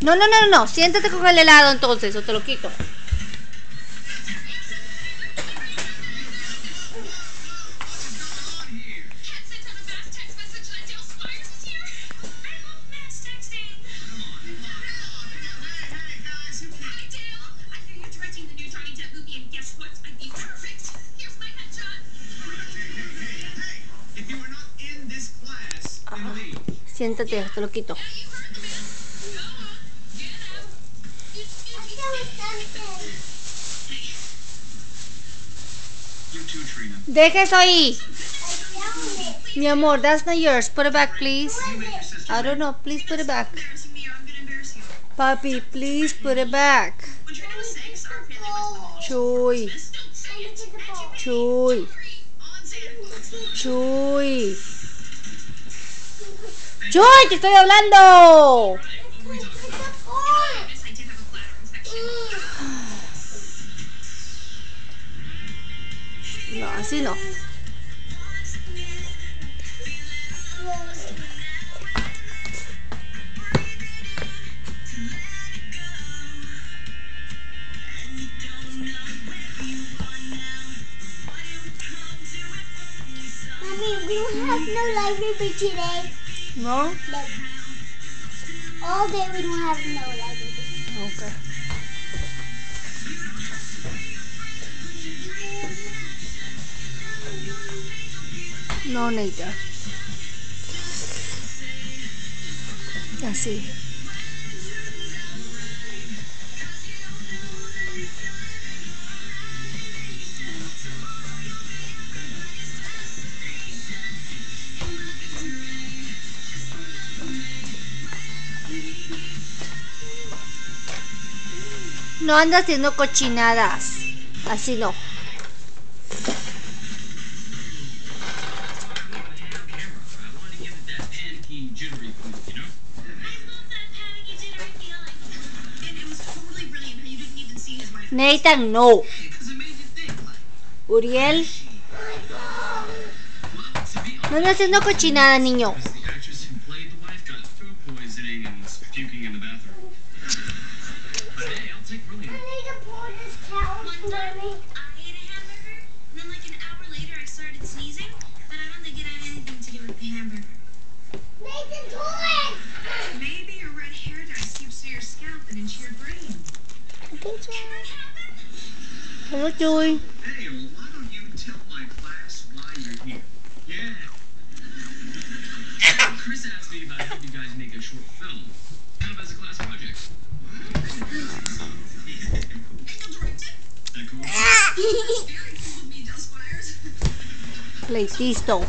No, no, no, no. Siéntate con el helado entonces, o te lo quito. Siéntate, te lo quito. Deja eso ahí. Mi amor, that's not yours. Put it back, please. I don't know. Please put it back. Papi, please put it back. Chuy. Chuy. Chuy. Chuy, te estoy hablando. No, así no. Mommy, we don't have no library today. No? No. All day we don't have no library. Okay. No, Neita. Así. No andas haciendo cochinadas. Así no. Nathan, no. Uriel. No andas haciendo cochinada, niño. Hello, Joy. Hey, why don't you tell my class why you're here? Yeah. Chris asked me about helping you guys make a short film, kind of as a class project. Pleitisto.